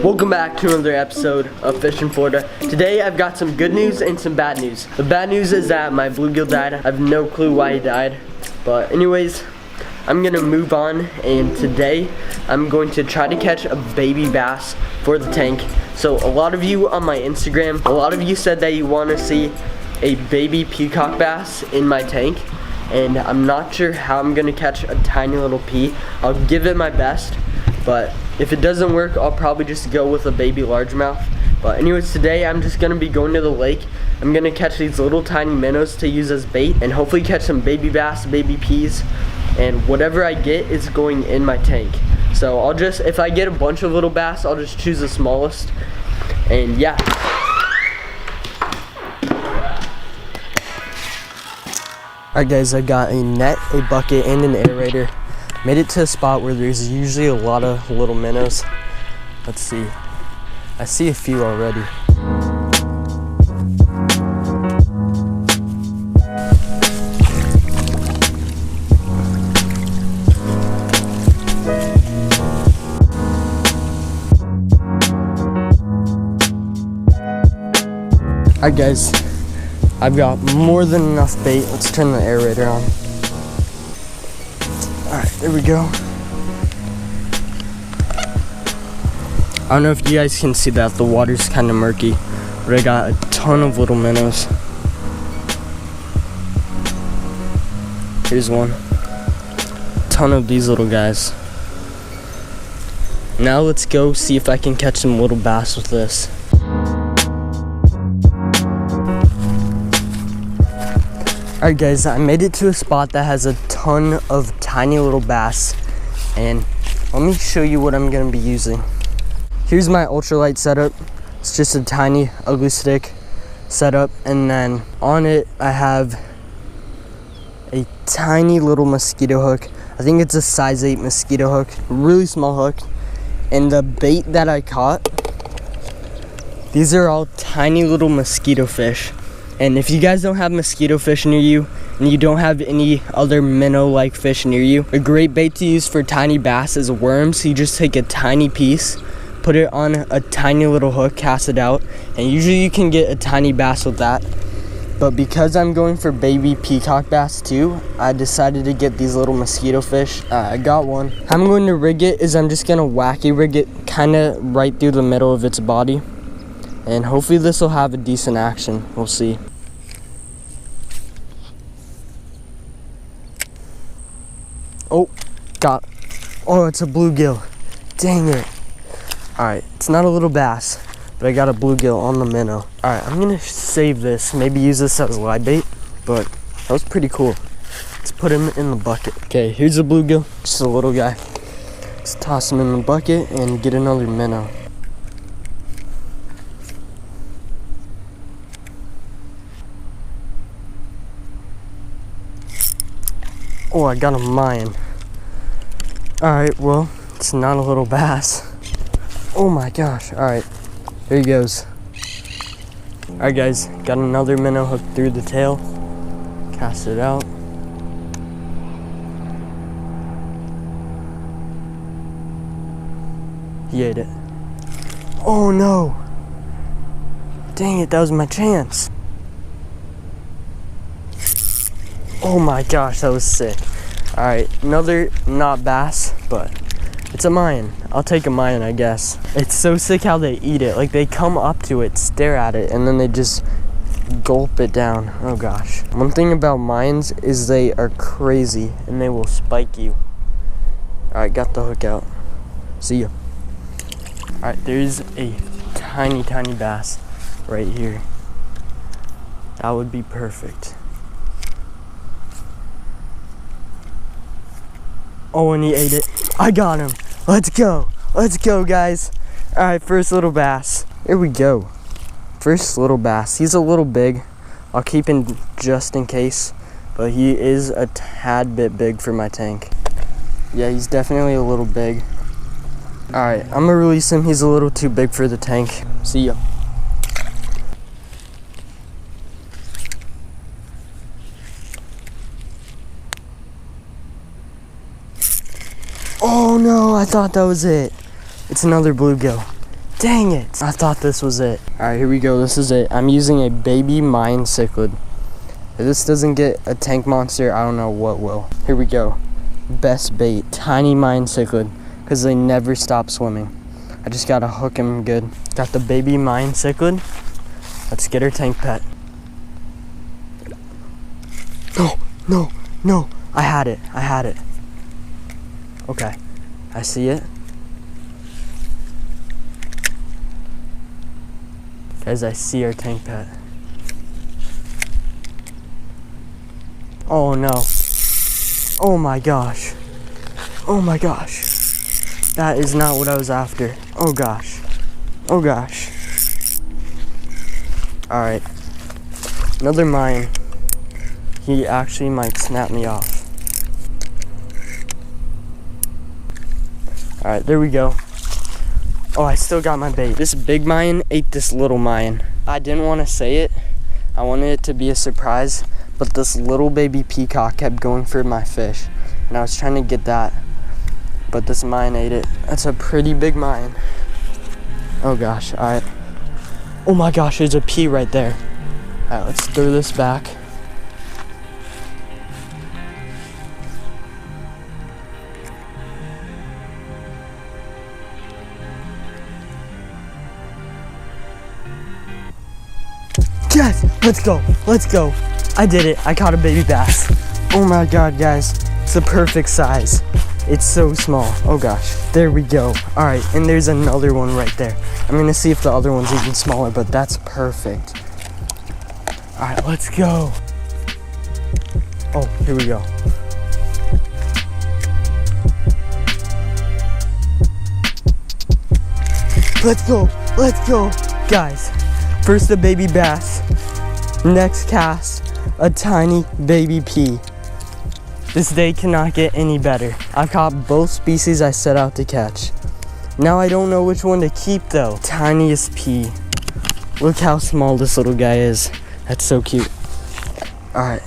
Welcome back to another episode of Fish in Florida. Today I've got some good news and some bad news. The bad news is that my bluegill died. I have no clue why he died. But anyways, I'm gonna move on, and today I'm going to try to catch a baby bass for the tank. So a lot of you on my Instagram, a lot of you said that you want to see a baby peacock bass in my tank, and I'm not sure how I'm gonna catch a tiny little pea. I'll give it my best, but if it doesn't work, I'll probably just go with a baby largemouth. But anyways, today I'm just gonna be going to the lake. I'm gonna catch these little tiny minnows to use as bait and hopefully catch some baby bass, baby peas, and whatever I get is going in my tank. So I'll just, if I get a bunch of little bass, I'll just choose the smallest, and yeah. Alright guys, I got a net, a bucket, and an aerator. Made it to a spot where there's usually a lot of little minnows. Let's see. I see a few already. Alright guys, I've got more than enough bait. Let's turn the aerator on. Alright, there we go. I don't know if you guys can see that, the water's kind of murky, but I got a ton of little minnows. Here's one. A ton of these little guys. Now let's go see if I can catch some little bass with this. Alright guys, I made it to a spot that has a ton of tiny little bass, and let me show you what I'm going to be using. Here's my ultralight setup. It's just a tiny ugly stick setup, and then on it I have a tiny little mosquito hook. I think it's a size 8 mosquito hook, really small hook. And the bait that I caught, these are all tiny little mosquito fish. And if you guys don't have mosquito fish near you, and you don't have any other minnow-like fish near you, a great bait to use for tiny bass is worms. So you just take a tiny piece, put it on a tiny little hook, cast it out, and usually you can get a tiny bass with that. But because I'm going for baby peacock bass too, I decided to get these little mosquito fish. I got one. How I'm going to rig it is I'm just gonna wacky rig it kind of right through the middle of its body. And hopefully this will have a decent action. We'll see. Oh, it's a bluegill. Dang it. Alright, it's not a little bass, but I got a bluegill on the minnow. Alright, I'm gonna save this, maybe use this as live bait, but that was pretty cool. Let's put him in the bucket. Okay, here's a bluegill, just a little guy. Let's toss him in the bucket and get another minnow. Oh, I got a mine. Alright, well, it's not a little bass. Oh my gosh, alright. There he goes. Alright guys, got another minnow hooked through the tail. Cast it out. He ate it. Oh no! Dang it, that was my chance. Oh my gosh, that was sick. Alright, another not bass, but it's a Mayan. I'll take a Mayan, I guess. It's so sick how they eat it. Like, they come up to it, stare at it, and then they just gulp it down. Oh gosh. One thing about Mayans is they are crazy, and they will spike you. Alright, got the hook out. See ya. Alright, there's a tiny, tiny bass right here. That would be perfect. Oh, and he ate it. I got him. Let's go. Let's go, guys. Alright, first little bass. Here we go. First little bass. He's a little big. I'll keep him just in case. But he is a tad bit big for my tank. Yeah, he's definitely a little big. Alright, I'm gonna release him. He's a little too big for the tank. See ya. Oh no, I thought that was it. It's another bluegill. Dang it. I thought this was it. All right, here we go. This is it. I'm using a baby Mayan cichlid. If this doesn't get a tank monster, I don't know what will. Here we go. Best bait, tiny Mayan cichlid, because they never stop swimming. I just gotta hook him good. Got the baby Mayan cichlid. Let's get her tank pet. No. I had it. Okay, I see it. Guys, I see our tank pet. Oh no. Oh my gosh. That is not what I was after. Oh gosh. Alright. Another Mayan. He actually might snap me off. Alright, there we go. Oh, I still got my bait. This big Mayan ate this little Mayan. I didn't want to say it. I wanted it to be a surprise, but this little baby peacock kept going for my fish. And I was trying to get that, but this Mayan ate it. That's a pretty big Mayan. Oh gosh, alright. Oh my gosh, there's a pea right there. Alright, let's throw this back. Yes, let's go. I did it. I caught a baby bass. Oh my god, guys. It's the perfect size. It's so small. Oh gosh. There we go. All right, and there's another one right there. I'm gonna see if the other one's even smaller, but that's perfect. All right, let's go. Oh, here we go. Let's go. Guys, first a baby bass. Next cast, a tiny baby pea. This day cannot get any better. I caught both species I set out to catch. Now I don't know which one to keep though. Tiniest pea. Look how small this little guy is. That's so cute. All right.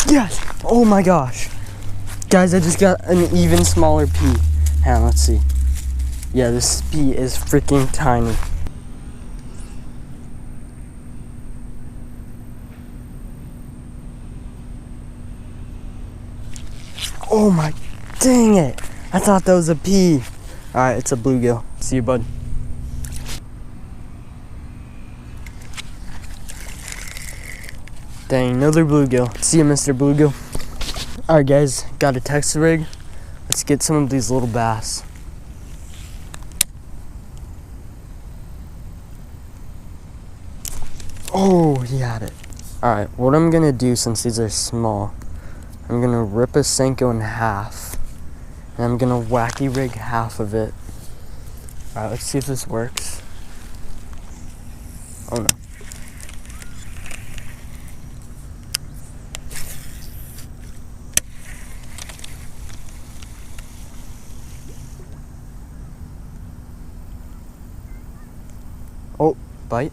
Yes! Oh my gosh. Guys, I just got an even smaller pea. Hang on, let's see. Yeah, this pea is freaking tiny. Oh my, dang it. I thought that was a pea. All right, it's a bluegill. See you, bud. Dang, another bluegill. See you, Mr. Bluegill. All right, guys, got a text rig. Let's get some of these little bass. Oh, he had it. All right, what I'm gonna do since these are small, I'm gonna rip a Senko in half, and I'm gonna wacky rig half of it. All right, let's see if this works. Oh no. Oh, bite.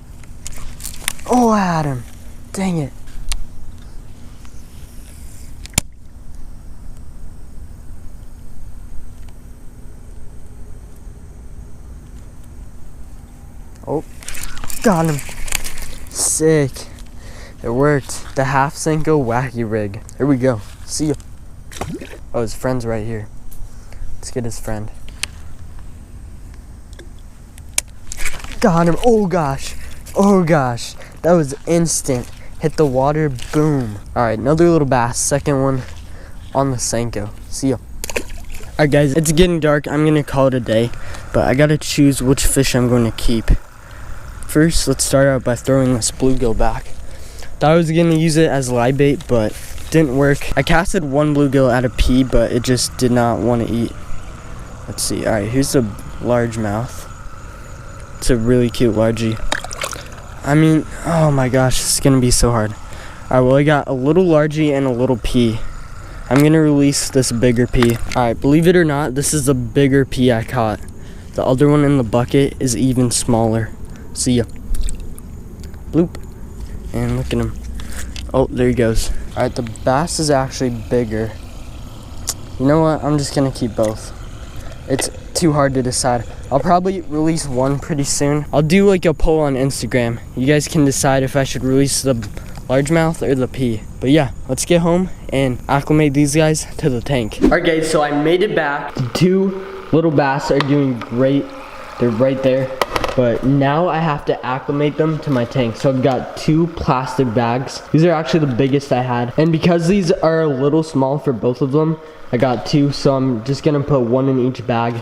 Oh, I had him. Dang it. Oh, got him. Sick. It worked. The half Senko wacky rig. Here we go. See ya. Oh, his friend's right here. Let's get his friend. Got him. Oh gosh. That was instant. Hit the water, boom. All right, another little bass. Second one on the Senko. See ya. All right, guys, it's getting dark. I'm gonna call it a day, but I gotta choose which fish I'm going to keep. First, let's start out by throwing this bluegill back. Thought I was gonna use it as live bait, but didn't work. I casted one bluegill at a pea, but it just did not want to eat. Let's see. All right, here's a largemouth. It's a really cute largie. I mean, oh my gosh, it's gonna be so hard. All right, well, I got a little largie and a little pea. I'm gonna release this bigger pea. All right, believe it or not, this is the bigger pea I caught. The other one in the bucket is even smaller. See ya. Bloop. And look at him. Oh, there he goes. All right, the bass is actually bigger. You know what? I'm just gonna keep both. It's too hard to decide. I'll probably release one pretty soon. I'll do like a poll on Instagram. You guys can decide if I should release the largemouth or the pea. But yeah, let's get home and acclimate these guys to the tank. All right guys, so I made it back. The two little bass are doing great. They're right there. But now I have to acclimate them to my tank. So I've got 2 plastic bags. These are actually the biggest I had. And because these are a little small for both of them, I got 2. So I'm just gonna put 1 in each bag,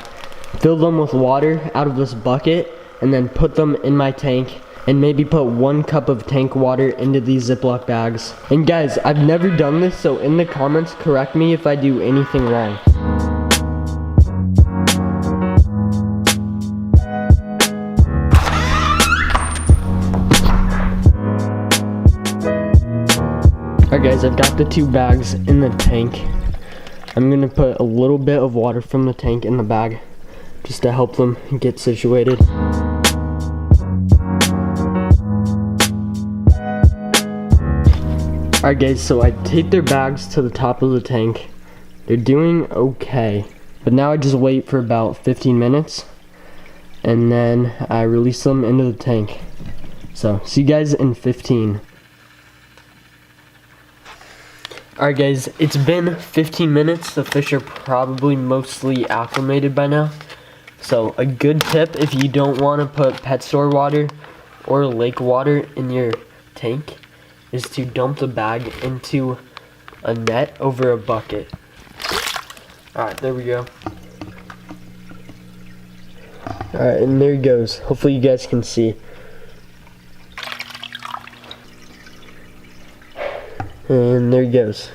fill them with water out of this bucket, and then put them in my tank. And maybe put 1 cup of tank water into these Ziploc bags. And guys, I've never done this, so in the comments, correct me if I do anything wrong. Alright guys, I've got the 2 bags in the tank. I'm gonna put a little bit of water from the tank in the bag just to help them get situated. Alright guys, so I take their bags to the top of the tank. They're doing okay. But now I just wait for about 15 minutes and then I release them into the tank. So, see you guys in 15. Alright guys, it's been 15 minutes. The fish are probably mostly acclimated by now. So a good tip if you don't want to put pet store water or lake water in your tank is to dump the bag into a net over a bucket. Alright, there we go. Alright, and there he goes. Hopefully you guys can see. And there he goes.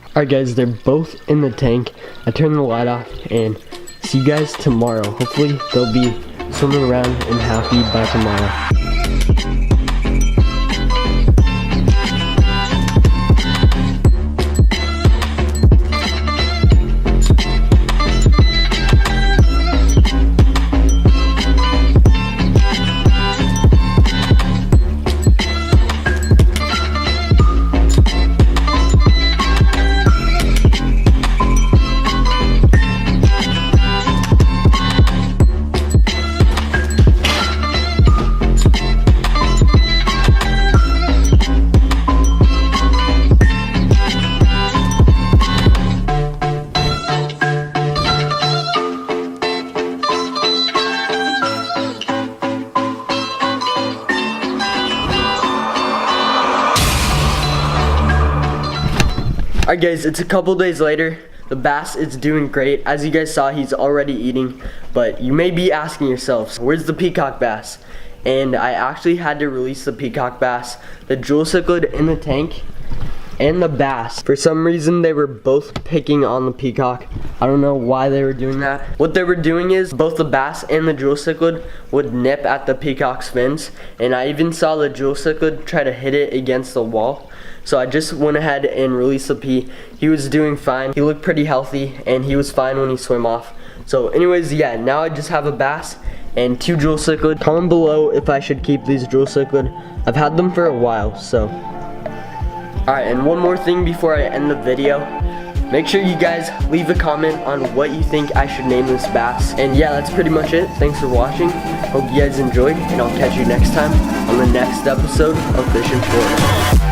Alright guys, they're both in the tank. I turned the light off and see you guys tomorrow. Hopefully they'll be swimming around and happy by tomorrow. Alright guys, it's a couple days later. The bass is doing great. As you guys saw, he's already eating. But you may be asking yourselves, where's the peacock bass? And I actually had to release the peacock bass, the jewel cichlid in the tank, and the bass. For some reason, they were both picking on the peacock. I don't know why they were doing that. What they were doing is, both the bass and the jewel cichlid would nip at the peacock's fins. And I even saw the jewel cichlid try to hit it against the wall. So I just went ahead and released the pea. He was doing fine. He looked pretty healthy and he was fine when he swam off. So anyways, yeah, now I just have a bass and 2 jewel cichlid. Comment below if I should keep these jewel cichlid. I've had them for a while, so. Alright, and one more thing before I end the video. Make sure you guys leave a comment on what you think I should name this bass. And yeah, that's pretty much it. Thanks for watching. Hope you guys enjoyed, and I'll catch you next time on the next episode of Fishing Florida.